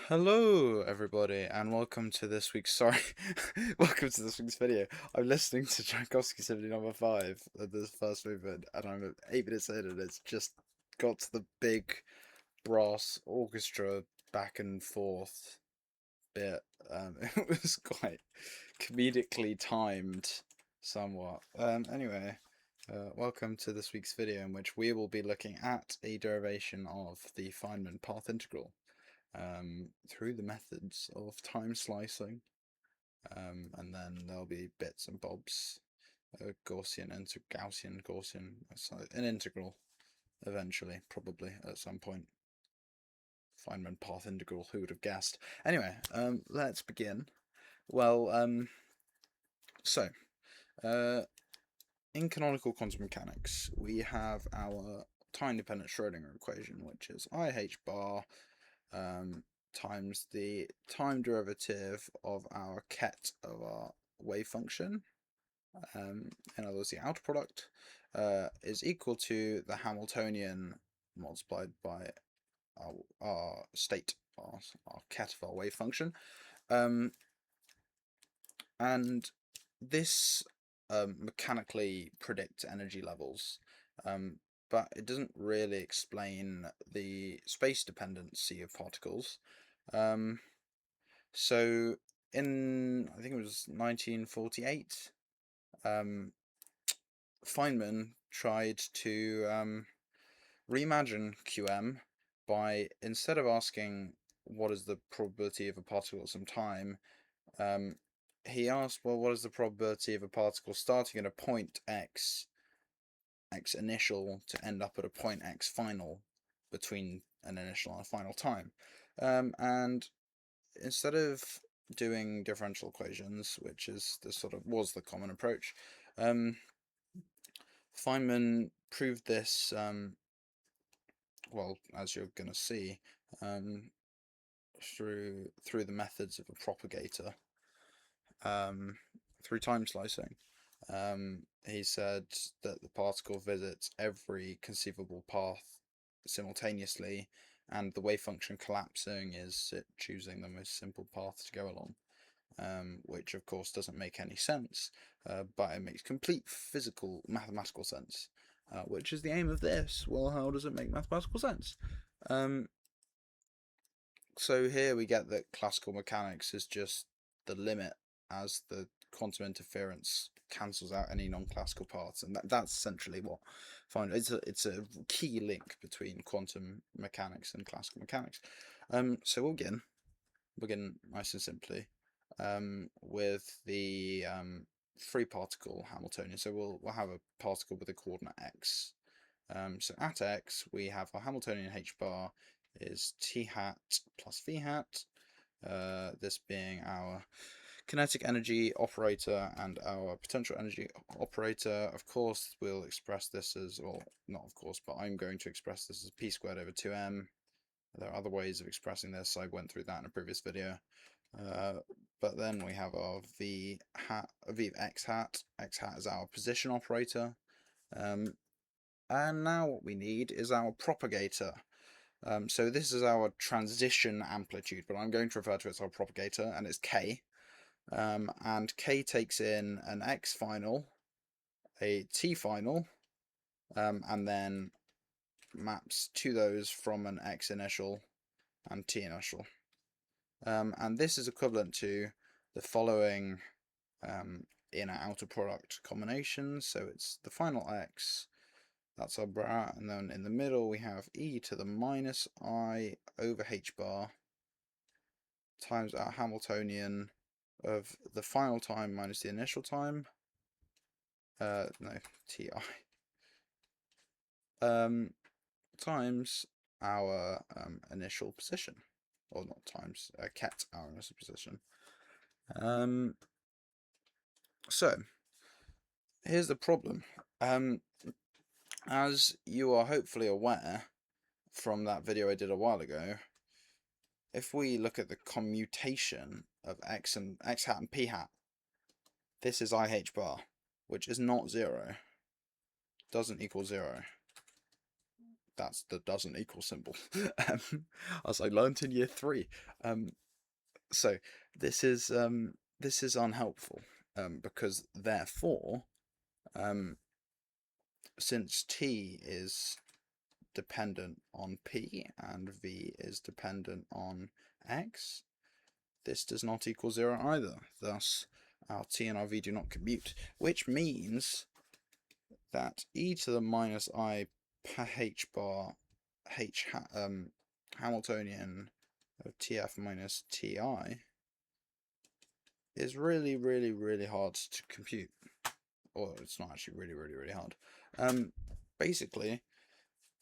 Hello, everybody, and welcome to this week's. Welcome to this week's video. I'm listening to Tchaikovsky Symphony Number 5, the first movement, and I'm 8 minutes in, and it's just got to the big brass orchestra back and forth bit. It was quite comedically timed, somewhat. Anyway, welcome to this week's video, in which we will be looking at a derivation of the Feynman path integral through the methods of time slicing, and then there'll be bits and bobs, Gaussian, an integral eventually, probably at some point. Feynman path integral, who would have guessed? Anyway, let's begin. Well, so, in canonical quantum mechanics, we have our time-dependent Schrödinger equation, which is IH bar times the time derivative of our ket of our wave function, in other words the outer product, is equal to the Hamiltonian multiplied by our state, our ket of our wave function, and this mechanically predicts energy levels, but it doesn't really explain the space dependency of particles. So in, I think it was 1948, Feynman tried to reimagine QM by, instead of asking what is the probability of a particle at some time, he asked, well, what is the probability of a particle starting at a point x initial to end up at a point x final between an initial and a final time, and instead of doing differential equations, which is was the common approach, Feynman proved this, well, as you're going to see, through the methods of a propagator, through time slicing. He said that the particle visits every conceivable path simultaneously, and the wave function collapsing is it choosing the most simple path to go along, which of course doesn't make any sense, but it makes complete physical mathematical sense, which is the aim of this. Well, how does it make mathematical sense? So here we get that classical mechanics is just the limit, as the quantum interference cancels out any non-classical paths, and that's essentially what it's a key link between quantum mechanics and classical mechanics. So we'll begin nice and simply, with the free particle Hamiltonian. So we'll have a particle with a coordinate x. So at x we have our Hamiltonian h bar is t hat plus v hat, this being our kinetic energy operator and our potential energy operator. Of course, we'll express this as, or not of course, but I'm going to express this as p squared over 2m. There are other ways of expressing this. I went through that in a previous video. But then we have our v of x hat. X hat is our position operator. And now what we need is our propagator. So this is our transition amplitude, but I'm going to refer to it as our propagator, and it's k. And k takes in an x final, a t final, and then maps to those from an x initial and t initial. And this is equivalent to the following inner outer product combinations. So it's the final x, that's our bra, and then in the middle we have e to the minus I over h bar times our Hamiltonian of the final time minus the initial time, no, ti, times our initial position, or not times, ket our initial position. So here's the problem. As you are hopefully aware from that video I did a while ago, if we look at the commutation of x hat and p hat, this is IH bar, which is not 0, doesn't equal 0. that's the doesn't equal symbol, as I learnt in year 3. So this is unhelpful, because therefore, since t is dependent on p and v is dependent on x, this does not equal 0 either. Thus, our t and our v do not commute, which means that e to the minus I per h bar Hamiltonian of tf minus ti is really, really, really hard to compute. Or it's not actually really, really, really hard. Basically,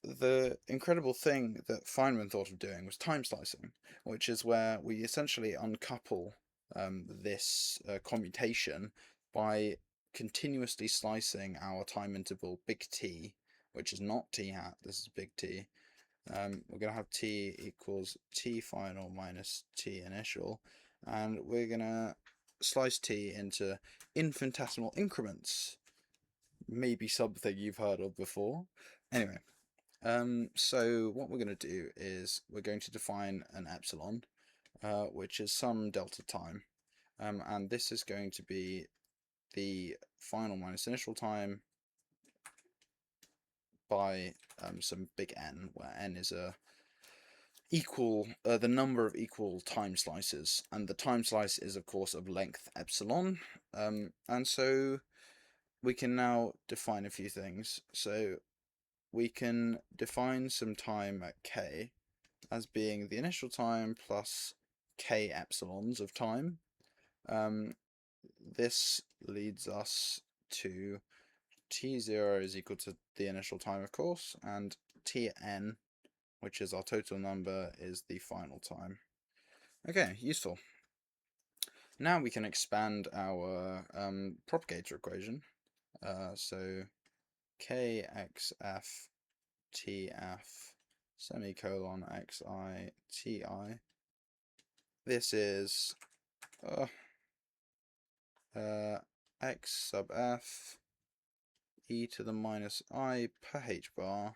the incredible thing that Feynman thought of doing was time slicing, which is where we essentially uncouple this commutation by continuously slicing our time interval big T, which is not T hat, this is big T. We're going to have T equals T final minus T initial, and we're going to slice T into infinitesimal increments. Maybe something you've heard of before. Anyway, so what we're going to do is we're going to define an epsilon, which is some delta time, and this is going to be the final minus initial time by some big N, where N is the number of equal time slices, and the time slice is of course of length epsilon, and so we can now define a few things. So we can define some time at k as being the initial time plus k epsilons of time. This leads us to t0 is equal to the initial time, of course, and tn, which is our total number, is the final time. Okay, useful. Now we can expand our propagator equation. So kxf tf semicolon xi ti. This is x sub f e to the minus I per h bar.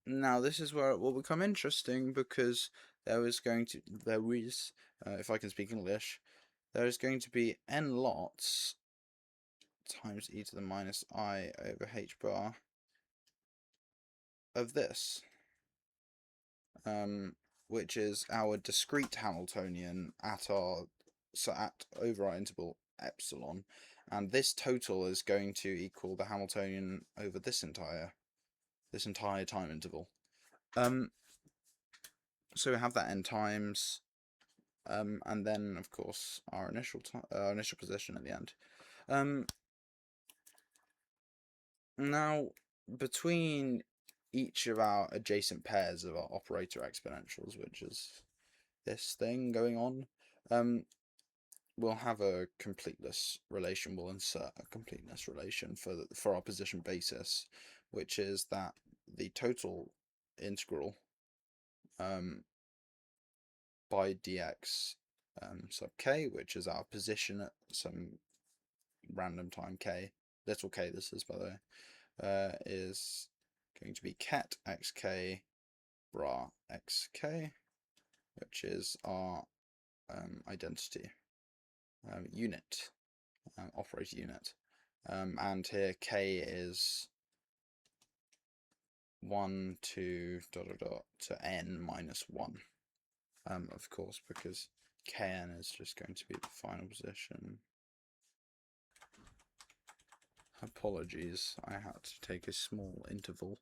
Now this is where it will become interesting, because there is, if I can speak English, there is going to be n lots times e to the minus I over h bar of this, which is our discrete Hamiltonian at over our interval epsilon, and this total is going to equal the Hamiltonian over this entire time interval. So we have that n times, and then of course our initial position at the end. Now, between each of our adjacent pairs of our operator exponentials, which is this thing going on, we'll have a completeness relation. We'll insert a completeness relation for our position basis, which is that the total integral by dx sub k, which is our position at some random time k, little k this is, by the way, is going to be ket xk bra xk, which is our identity unit, operator unit, and here k is 1 to ... to n minus 1, of course, because kn is just going to be the final position. Apologies, I had to take a small interval.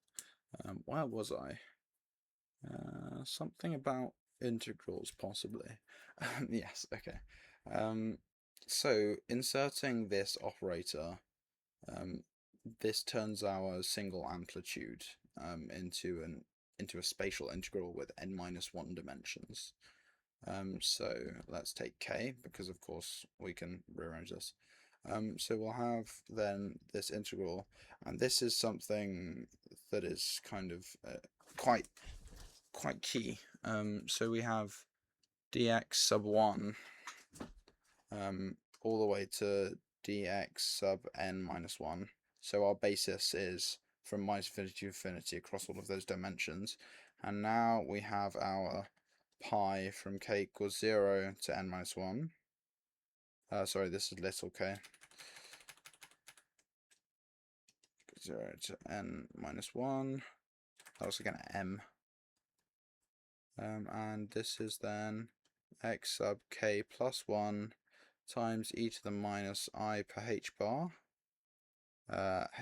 Where was I? Something about integrals, possibly. Yes, okay. So inserting this operator, this turns our single amplitude into a spatial integral with n minus 1 dimensions. So let's take k, because of course we can rearrange this. So we'll have then this integral, and this is something that is kind of quite key. So we have dx sub 1 all the way to dx sub n minus 1. So our basis is from minus infinity to infinity across all of those dimensions. And now we have our pi from k equals 0 to n minus 1. Sorry, this is little k. 0 to n minus 1. That was again m. And this is then x sub k plus 1 times e to the minus I per h bar,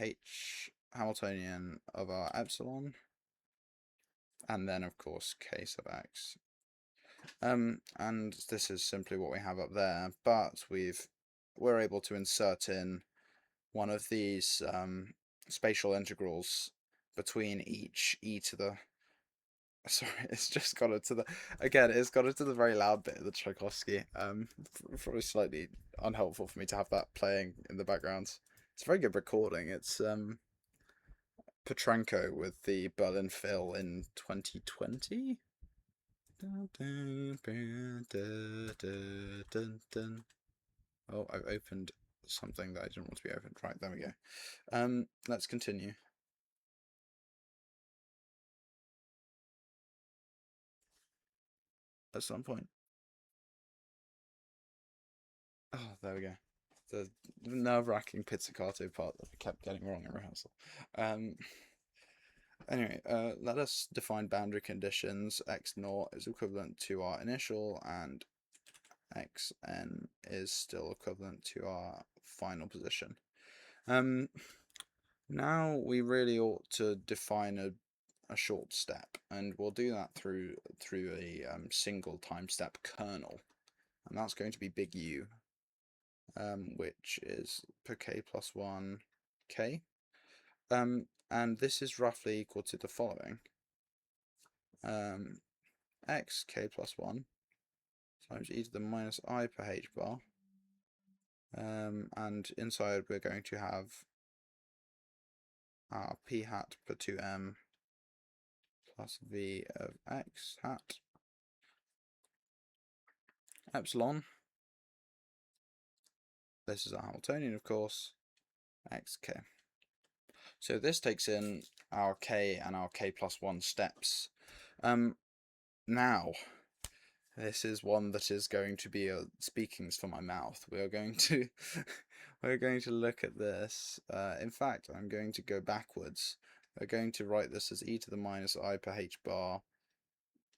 h Hamiltonian of our epsilon, and then of course k sub x. And this is simply what we have up there, but we're able to insert in one of these spatial integrals between each e to the sorry, it's just got it to the it's got it to the very loud bit of the Tchaikovsky. Probably slightly unhelpful for me to have that playing in the background. It's a very good recording. It's Petrenko with the Berlin Phil in 2020. Oh, I've opened something that I didn't want to be opened. Right, there we go. Let's continue. At some point. Oh, there we go. The nerve-wracking pizzicato part that I kept getting wrong in rehearsal. Anyway, let us define boundary conditions. X0 is equivalent to our initial, and xn is still equivalent to our final position. Now we really ought to define a short step, and we'll do that through a single time step kernel, and that's going to be big U, which is per k plus 1 k, and this is roughly equal to the following: x k plus 1 times e to the minus I per h bar, and inside we're going to have our p hat per 2m plus v of x hat epsilon. This is our Hamiltonian, of course, xk. So this takes in our k and our k plus 1 steps. Now, this is one that is going to be speakings for my mouth. We are going to we're going to look at this. In fact, I'm going to go backwards. We're going to write this as e to the minus I per h bar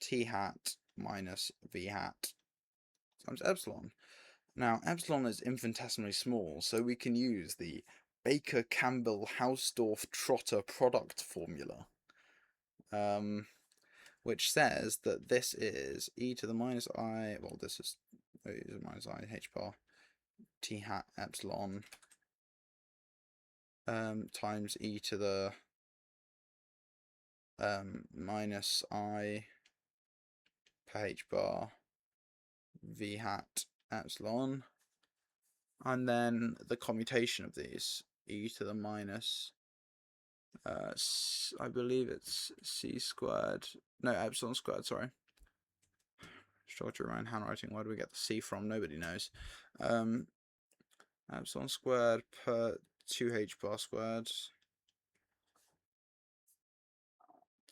t hat minus v hat times epsilon. Now, epsilon is infinitesimally small, so we can use the Baker-Campbell-Hausdorff-Trotter product formula, which says that this is e to the minus I, well, this is e to the minus I h bar t hat epsilon times e to the minus I per h bar v hat epsilon, and then the commutation of these, e to the minus I believe it's c squared, no, epsilon squared, sorry. Struggle to remind handwriting. Where do we get the c from? Nobody knows. Epsilon squared per 2h bar squared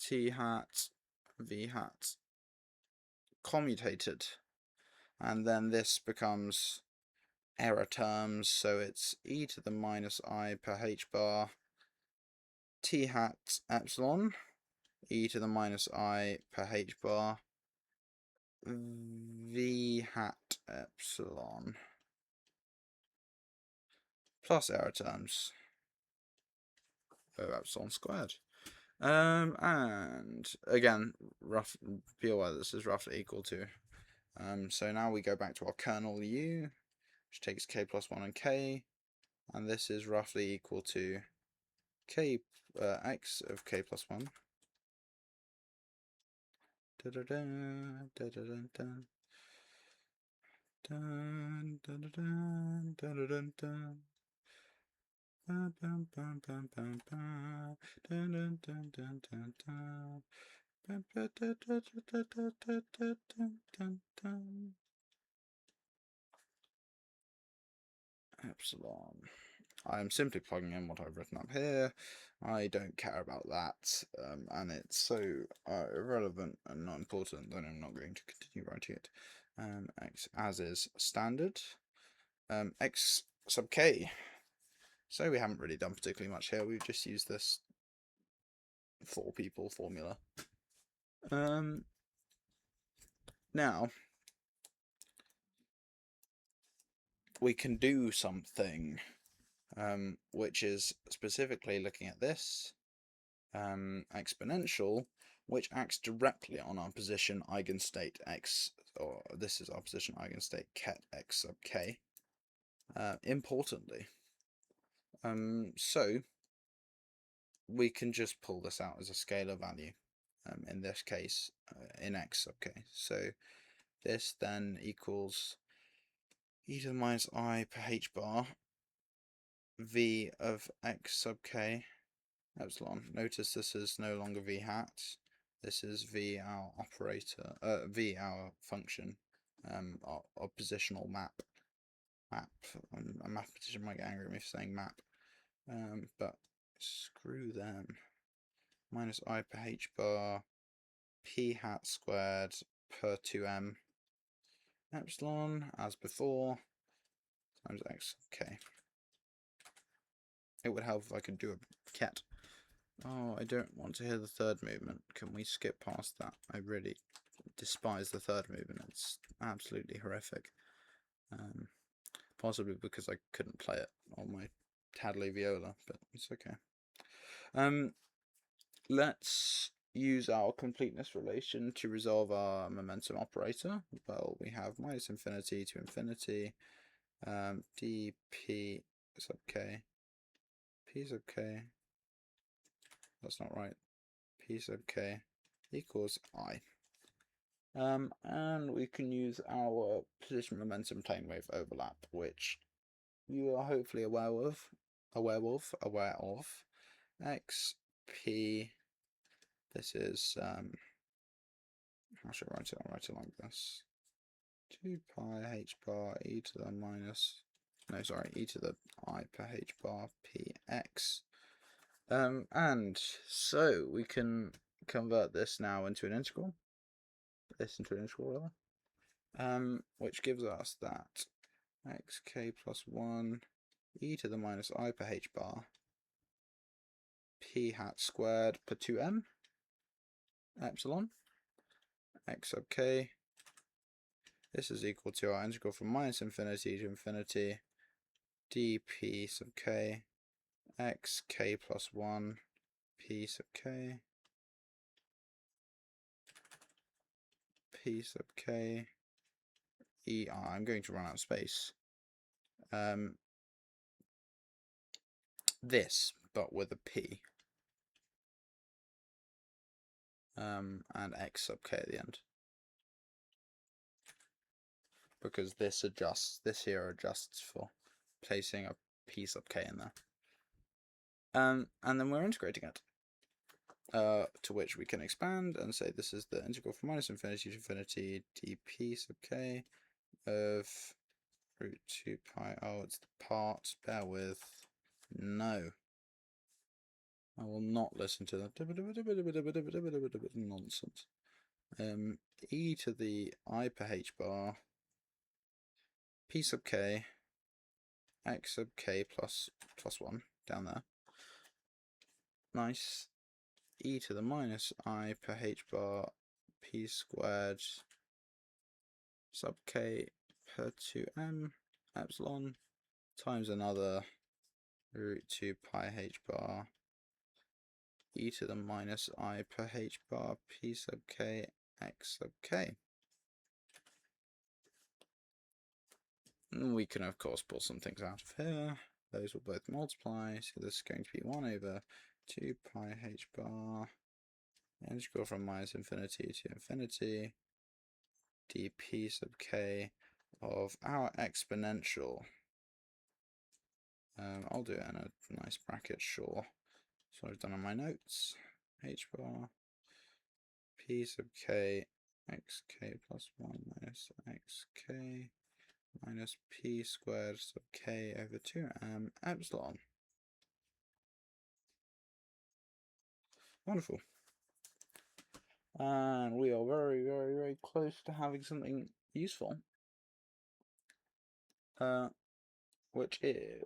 t hat v hat commutated, and then this becomes error terms, so it's e to the minus I per h bar t hat epsilon e to the minus I per h bar v hat epsilon plus error terms epsilon squared. And again, be aware this is roughly equal to. So now we go back to our kernel U, which takes k plus 1 and k, and this is roughly equal to k x of k plus 1. Epsilon I'm simply plugging in what I've written up here. I don't care about that, and it's so irrelevant and not important that I'm not going to continue writing it. X as is standard. X sub k. So we haven't really done particularly much here. We've just used this 4 people formula. Now we can do something, which is specifically looking at this exponential, which acts directly on our position eigenstate x, or this is our position eigenstate ket x sub k. Importantly, so we can just pull this out as a scalar value. In this case, in x sub k. So this then equals e to the minus I per h bar v of x sub k epsilon. Notice this is no longer v hat. This is v our operator, v our function, our positional map. A mathematician might get angry at me for saying map, but screw them. Minus I per h bar p hat squared per 2m epsilon as before times x. Okay. It would help if I could do a ket. Oh, I don't want to hear the third movement. Can we skip past that? I really despise the third movement. It's absolutely horrific. Possibly because I couldn't play it on my Tadley viola, but it's okay. Let's use our completeness relation to resolve our momentum operator. Well, we have minus infinity to infinity, dp sub k, p sub k, that's not right, p sub k equals I. And we can use our position momentum plane wave overlap, which you are hopefully aware of. X p. This is how should I write it? I'll write it like this: 2 pi h bar e to the minus, no, sorry, e to the I per h bar px. And so we can convert this now into an integral. Which gives us that xk plus 1 e to the minus I per h bar p hat squared per 2m epsilon x sub k. This is equal to our integral from minus infinity to infinity dp sub k x k plus 1 p sub k p sub k e r. I'm going to run out of space. This, but with a p, and x sub k at the end, because this here adjusts for placing a p sub k in there. And then we're integrating it, to which we can expand and say this is the integral from minus infinity to infinity dp sub k of root 2 pi. Oh, it's the part. Bear with. No. I will not listen to that nonsense. E to the I per h bar p sub k x sub k plus 1 down there. Nice. E to the minus I per h bar p squared sub k per 2m epsilon times another root 2 pi h bar e to the minus I per h bar p sub k x sub k. And we can of course pull some things out of here. Those will both multiply, so this is going to be 1 over 2 pi h bar integral from minus infinity to infinity dp sub k of our exponential. I'll do it in a nice bracket, sure. So I've done on my notes. H bar p sub k xk plus 1 minus xk minus p squared sub k over 2m epsilon. Wonderful. And we are very, very, very close to having something useful. Which is,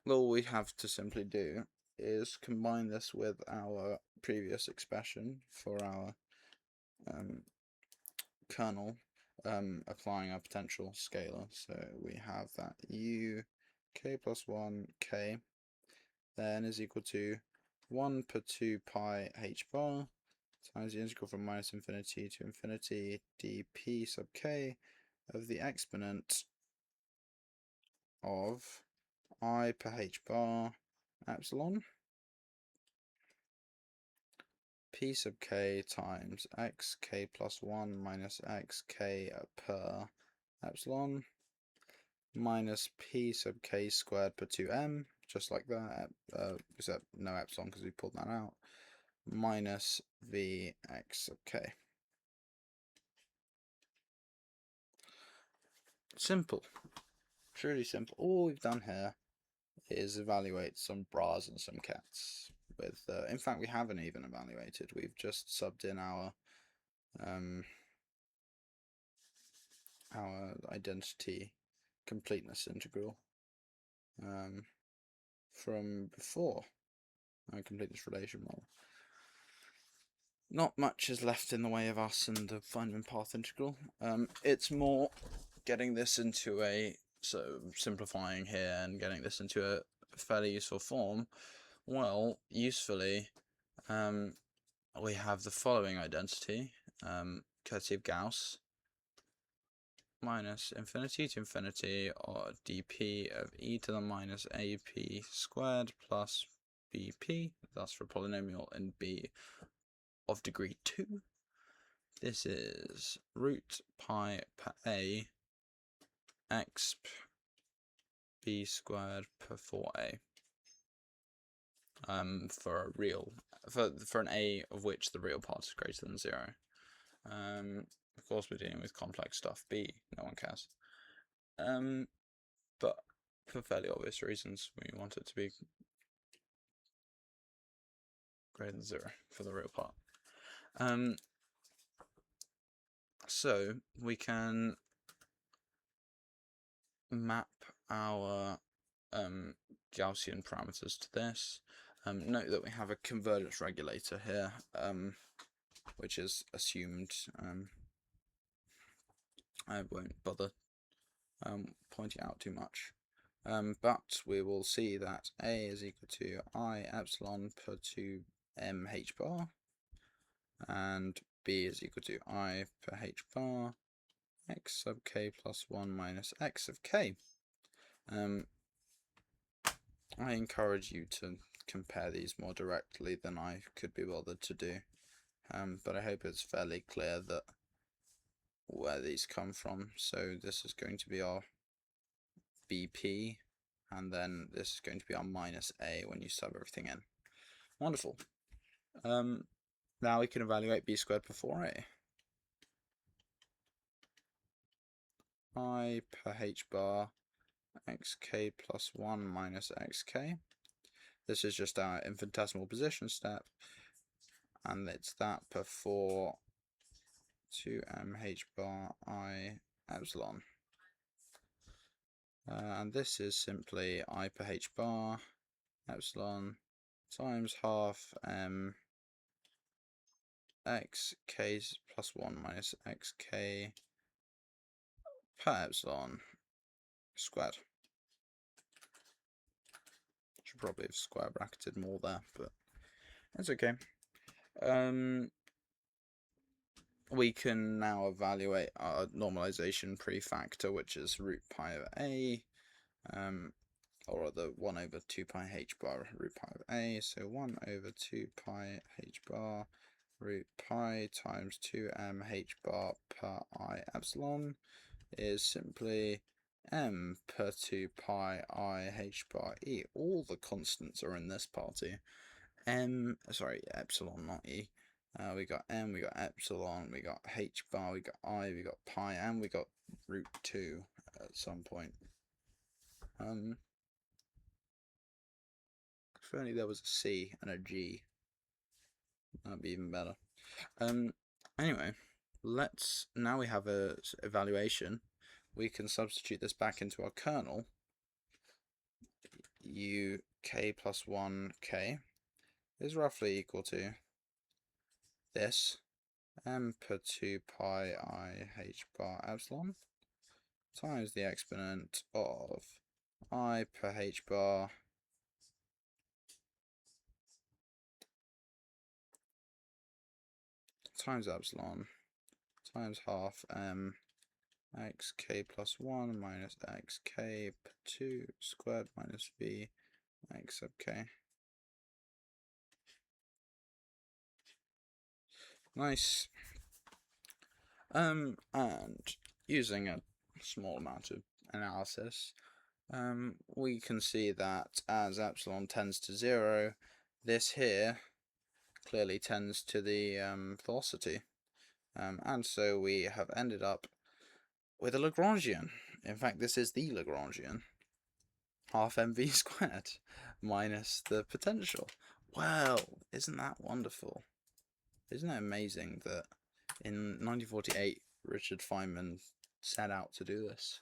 all we have to simply do is combine this with our previous expression for our kernel, applying our potential scalar. So we have that u k plus 1 k then is equal to 1 per 2 pi h bar times the integral from minus infinity to infinity dp sub k of the exponent of I per h bar epsilon p sub k times x k plus 1 minus x k per epsilon minus p sub k squared per 2m, just like that, except no epsilon because we pulled that out, minus v x sub k. Simple. Truly simple. All we've done here is evaluate some bras and some cats. With, in fact, we haven't even evaluated. We've just subbed in our identity completeness integral from before our completeness relation model. Not much is left in the way of us and the Feynman path integral. It's more getting this into a, so simplifying here and getting this into a fairly useful form. Well, usefully, we have the following identity, courtesy of Gauss, minus infinity to infinity, or dp of e to the minus ap squared plus bp, thus for a polynomial in b of degree 2. This is root pi per a x b squared per 4a. For a real, for an a of which the real part is greater than 0. Of course, we're dealing with complex stuff. B, no one cares. But for fairly obvious reasons, we want it to be greater than 0 for the real part. So we can map our Gaussian parameters to this. Note that we have a convergence regulator here, which is assumed. I won't bother pointing out too much. But we will see that A is equal to I epsilon per 2 m h bar, and B is equal to I per h bar x sub k plus 1 minus x of k. I encourage you to compare these more directly than I could be bothered to do, but I hope it's fairly clear that where these come from. So this is going to be our BP, and then this is going to be our minus A when you sub everything in. Wonderful. Now we can evaluate B squared per 4A. I per h bar xk plus 1 minus xk. This is just our infinitesimal position step, and it's that per 4 2m h bar I epsilon. And this is simply I per h bar epsilon times half m xk plus 1 minus xk per epsilon squared. Should probably have square bracketed more there, but it's okay. We can now evaluate our normalization prefactor, which is root pi over a, or the 1 over 2 pi h bar root pi over a. So 1 over 2 pi h bar root pi times 2m h bar per I epsilon is simply m per 2 pi I h bar e. All the constants are in this party. Epsilon, not e. We got m, we got epsilon, we got h bar, we got I, we got pi, and we got root 2 at some point. If only there was a c and a g, that'd be even better. Anyway, now we have a evaluation. We can substitute this back into our kernel. U k plus 1 k is roughly equal to this, m per 2 pi I h bar epsilon times the exponent of I per h bar times epsilon times half m x k plus 1 minus x k per 2 squared minus v x sub k. Nice. And using a small amount of analysis, we can see that as epsilon tends to 0, this here clearly tends to the velocity. And so we have ended up with a Lagrangian. In fact, this is the Lagrangian. Half mv squared minus the potential. Well, isn't that wonderful? Isn't it amazing that in 1948 Richard Feynman set out to do this?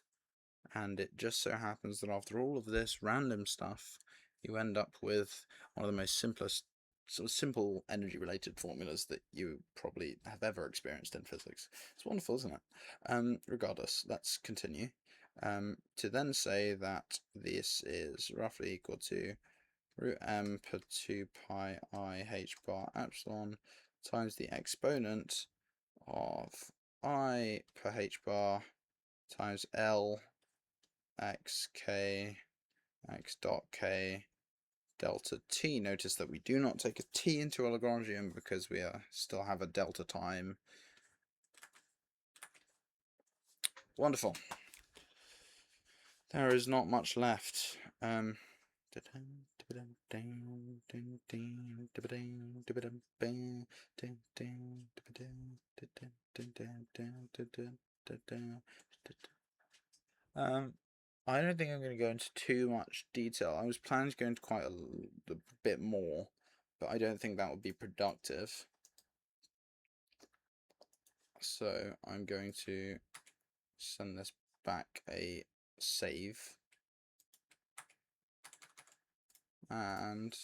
And it just so happens that after all of this random stuff, you end up with one of the most simple energy related formulas that you probably have ever experienced in physics. It's wonderful, isn't it? Regardless, let's continue. To then say that this is roughly equal to root m per 2 pi I h bar epsilon times the exponent of I per h bar times L x k x dot k delta t. Notice that we do not take a t into a Lagrangian because we still have a delta time. Wonderful. There is not much left. I don't think I'm going to go into too much detail. I was planning to go into quite a bit more, but I don't think that would be productive. So I'm going to send this back a save. And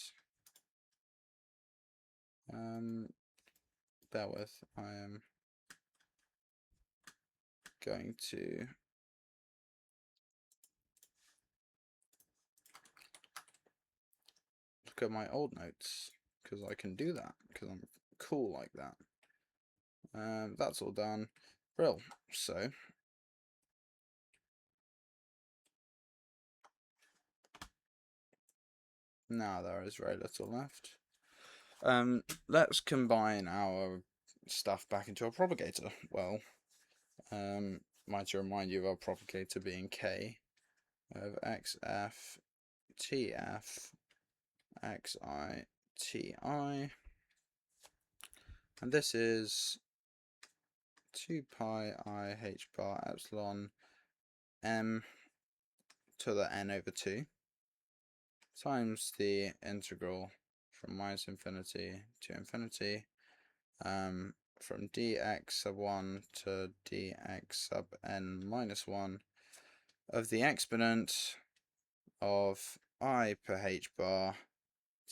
bear with, I am going to look at my old notes, because I can do that, because I'm cool like that. That's all done. Brill. So now there is very little left. Let's combine our stuff back into a propagator. Well, might remind you of our propagator being k of xf tf xi ti, and this is 2 pi I h bar epsilon m to the n over 2 times the integral from minus infinity to infinity from dx sub 1 to dx sub n minus 1 of the exponent of I per h bar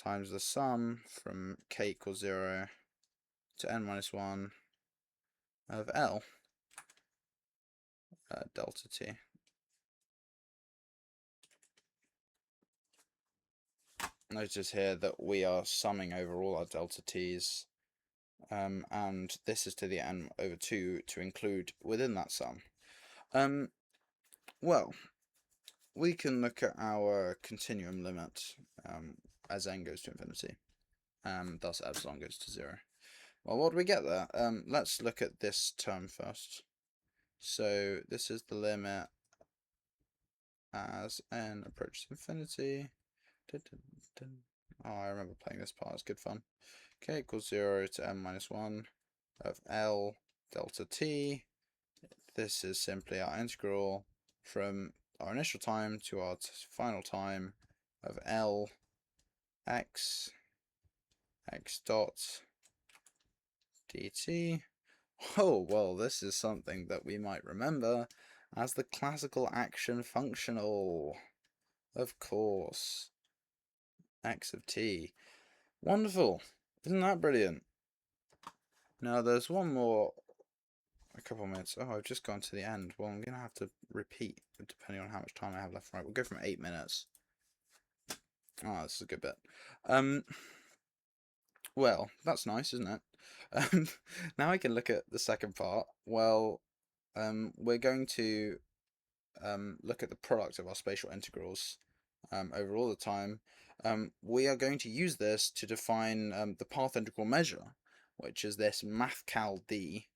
times the sum from k equals 0 to n minus 1 of L delta t. Notice here that we are summing over all our delta t's, and this is to the n over 2 to include within that sum. Well, we can look at our continuum limit as n goes to infinity, thus epsilon goes to 0. Well, what do we get there? Let's look at this term first. So this is the limit as n approaches infinity. Oh, I remember playing this part, it's good fun. k equals 0 to m minus 1 of L delta t. This is simply our integral from our initial time to our final time of L x dot dt. Oh, well, this is something that we might remember as the classical action functional. Of course. X of t. Wonderful. Isn't that brilliant? Now, there's one more, a couple of minutes. Oh, I've just gone to the end. Well, I'm going to have to repeat, depending on how much time I have left. Right, we'll go from 8 minutes. Oh, this is a good bit. Well, that's nice, isn't it? Now I can look at the second part. Well, we're going to look at the product of our spatial integrals over all the time. We are going to use this to define the path integral measure, which is this mathcal d,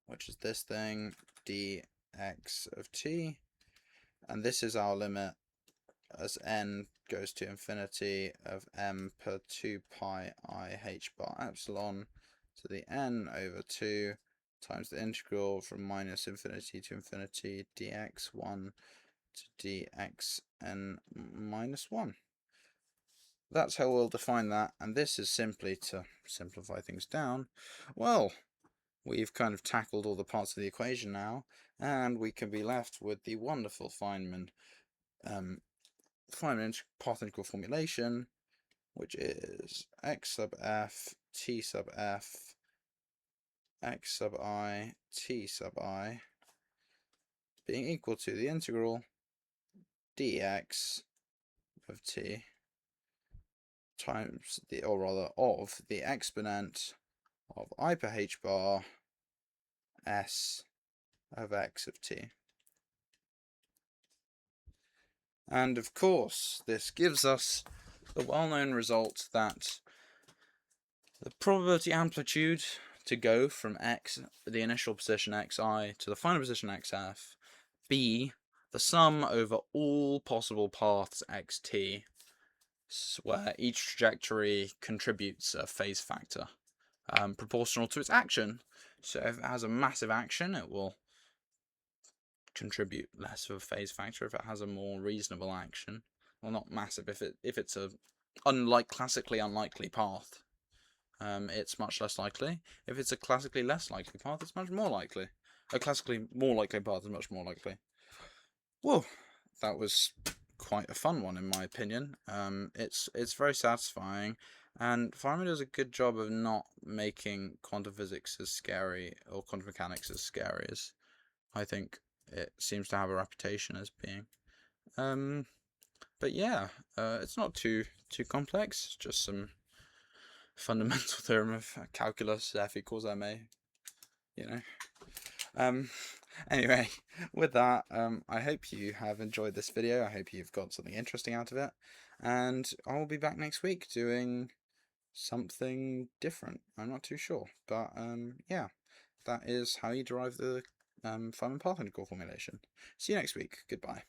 which is this thing, dx of t, and this is our limit as n goes to infinity of m per 2 pi I h bar epsilon to the n over 2 times the integral from minus infinity to infinity dx1 to dxn minus 1. That's how we'll define that, and this is simply to simplify things down. Well, we've kind of tackled all the parts of the equation now, and we can be left with the wonderful Feynman path integral formulation, which is x sub f t sub f x sub I t sub I being equal to the integral dx of t times the, or rather of the exponent of I per h bar s of x of t. And of course, this gives us the well-known result that the probability amplitude to go from x, the initial position xi, to the final position xf, be the sum over all possible paths xt, where each trajectory contributes a phase factor proportional to its action. So if it has a massive action, it will contribute less of a phase factor. If it has a more reasonable action, well, not massive, if it's a classically unlikely path, it's much less likely. If it's a classically less likely path, it's much more likely. A classically more likely path is much more likely. Whoa, that was quite a fun one in my opinion. It's very satisfying, and Feynman does a good job of not making quantum physics as scary, or quantum mechanics as scary as I think it seems to have a reputation as being. But yeah, it's not too complex. It's just some fundamental theorem of calculus, F equals ma, you know. Anyway, with that, I hope you have enjoyed this video. I hope you've got something interesting out of it, and I'll be back next week doing something different. I'm not too sure, but yeah, that is how you derive the Feynman path integral formulation. See you next week. Goodbye.